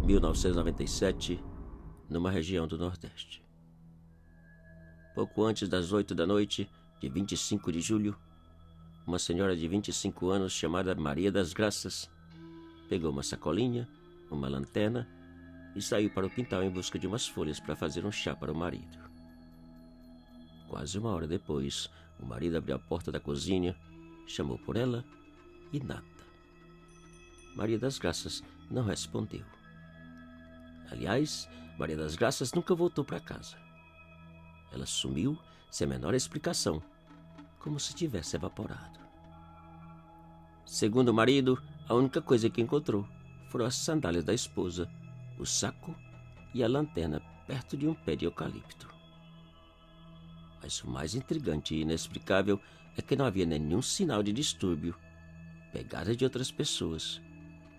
1997, numa região do Nordeste. Pouco antes das 8 da noite, de 25 de julho, uma senhora de 25 anos chamada Maria das Graças pegou uma sacolinha, uma lanterna e saiu para o quintal em busca de umas folhas para fazer um chá para o marido. Quase uma hora depois, o marido abriu a porta da cozinha, chamou por ela e nada. Maria das Graças não respondeu. Aliás, Maria das Graças nunca voltou para casa. Ela sumiu sem a menor explicação, como se tivesse evaporado. Segundo o marido, a única coisa que encontrou foram as sandálias da esposa, o saco e a lanterna perto de um pé de eucalipto. Mas o mais intrigante e inexplicável é que não havia nenhum sinal de distúrbio, pegada de outras pessoas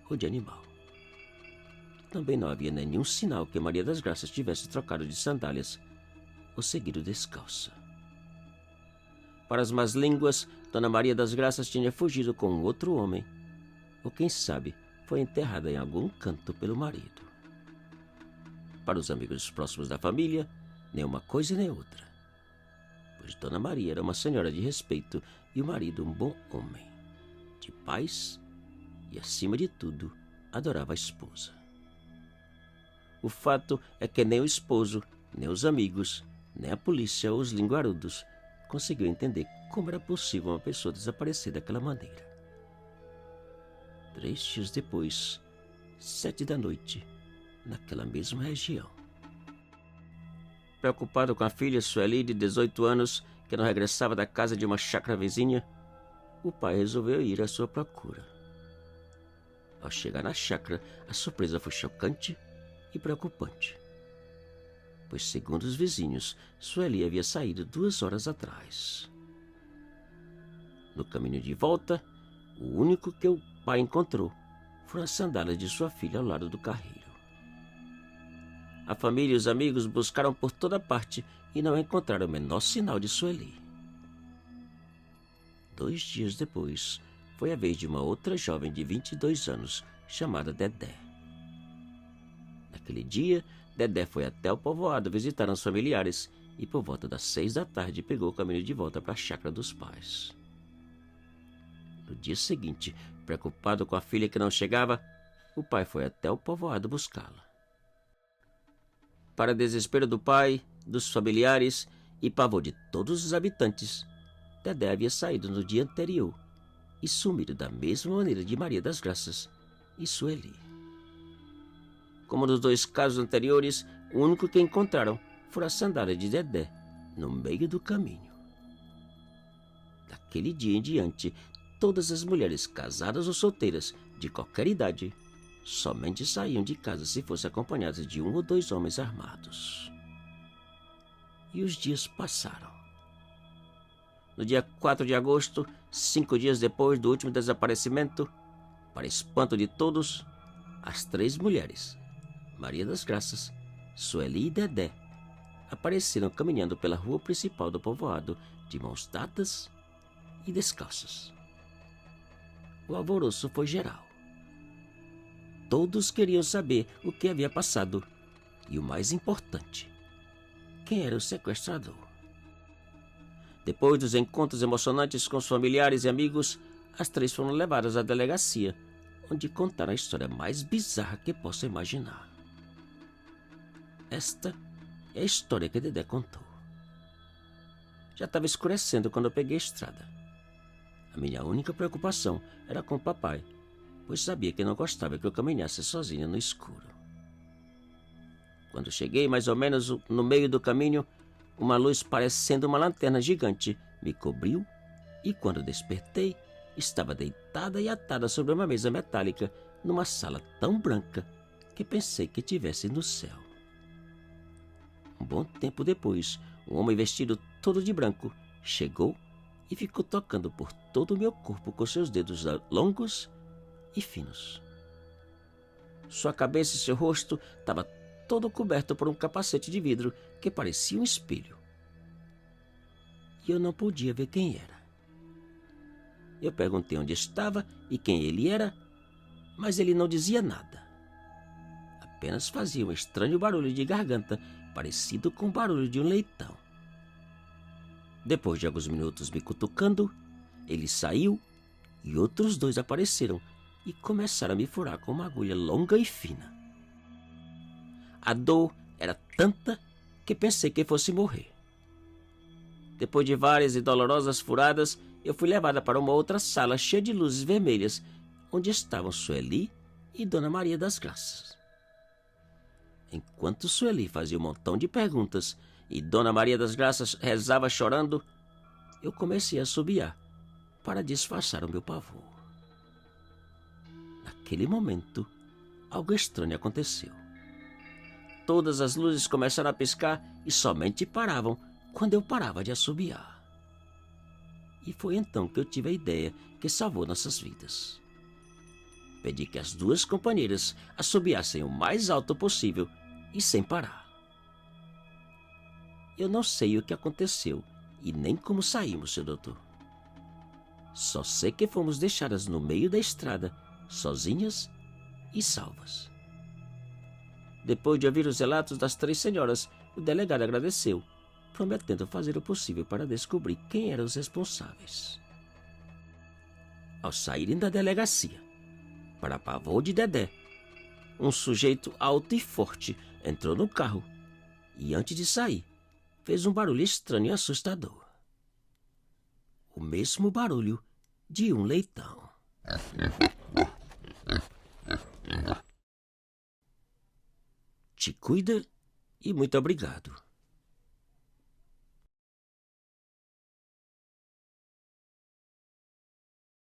ou de animal. Também não havia nenhum sinal que Maria das Graças tivesse trocado de sandálias ou seguido descalça. Para as más línguas, Dona Maria das Graças tinha fugido com outro homem, ou quem sabe, foi enterrada em algum canto pelo marido. Para os amigos próximos da família, nem uma coisa nem outra, pois Dona Maria era uma senhora de respeito e o marido um bom homem, de paz e, acima de tudo, adorava a esposa. O fato é que nem o esposo, nem os amigos, nem a polícia ou os linguarudos conseguiu entender como era possível uma pessoa desaparecer daquela maneira. 3 dias depois, 7 da noite, naquela mesma região. Preocupado com a filha Sueli, de 18 anos, que não regressava da casa de uma chácara vizinha, o pai resolveu ir à sua procura. Ao chegar na chácara, a surpresa foi chocante e preocupante, pois, segundo os vizinhos, Sueli havia saído 2 horas atrás. No caminho de volta, o único que o pai encontrou foram as sandálias de sua filha ao lado do carreiro. A família e os amigos buscaram por toda parte e não encontraram o menor sinal de Sueli. 2 dias depois, foi a vez de uma outra jovem de 22 anos, chamada Dedé. Naquele dia, Dedé foi até o povoado visitar os familiares e, por volta das 6 da tarde, pegou o caminho de volta para a chácara dos pais. No dia seguinte, preocupado com a filha que não chegava, o pai foi até o povoado buscá-la. Para desespero do pai, dos familiares e pavor de todos os habitantes, Dedé havia saído no dia anterior e sumido da mesma maneira de Maria das Graças e Sueli. Como nos 2 casos anteriores, o único que encontraram foi a sandália de Dedé, no meio do caminho. Daquele dia em diante, todas as mulheres casadas ou solteiras, de qualquer idade, somente saíam de casa se fossem acompanhadas de 1 ou 2 homens armados. E os dias passaram. No dia 4 de agosto, 5 dias depois do último desaparecimento, para espanto de todos, as 3 mulheres, Maria das Graças, Sueli e Dedé, apareceram caminhando pela rua principal do povoado, de mãos dadas e descalças. O alvoroço foi geral. Todos queriam saber o que havia passado e, o mais importante, quem era o sequestrador. Depois dos encontros emocionantes com os familiares e amigos, as 3 foram levadas à delegacia, onde contaram a história mais bizarra que possa imaginar. Esta é a história que Dedé contou. Já estava escurecendo quando eu peguei a estrada. A minha única preocupação era com o papai, pois sabia que não gostava que eu caminhasse sozinha no escuro. Quando cheguei mais ou menos no meio do caminho, uma luz parecendo uma lanterna gigante me cobriu e, quando despertei, estava deitada e atada sobre uma mesa metálica numa sala tão branca que pensei que estivesse no céu. Um bom tempo depois, um homem vestido todo de branco chegou e ficou tocando por todo o meu corpo com seus dedos longos e finos. Sua cabeça e seu rosto estavam todo coberto por um capacete de vidro que parecia um espelho. E eu não podia ver quem era. Eu perguntei onde estava e quem ele era, mas ele não dizia nada. apenas fazia um estranho barulho de garganta, parecido com o barulho de um leitão. Depois de alguns minutos me cutucando, ele saiu e outros 2 apareceram e começaram a me furar com uma agulha longa e fina. A dor era tanta que pensei que fosse morrer. Depois de várias e dolorosas furadas, eu fui levada para uma outra sala cheia de luzes vermelhas, onde estavam Sueli e Dona Maria das Graças. Enquanto Sueli fazia um montão de perguntas e Dona Maria das Graças rezava chorando, eu comecei a assobiar para disfarçar o meu pavor. Naquele momento, algo estranho aconteceu. Todas as luzes começaram a piscar e somente paravam quando eu parava de assobiar. E foi então que eu tive a ideia que salvou nossas vidas. Pedi que as 2 companheiras assobiassem o mais alto possível e sem parar. Eu não sei o que aconteceu e nem como saímos, seu doutor. Só sei que fomos deixadas no meio da estrada, sozinhas e salvas. Depois de ouvir os relatos das 3 senhoras, o delegado agradeceu, prometendo fazer o possível para descobrir quem eram os responsáveis. Ao saírem da delegacia, para pavor de Dedé, um sujeito alto e forte entrou no carro e, antes de sair, fez um barulho estranho e assustador. O mesmo barulho de um leitão. Te cuida e muito obrigado.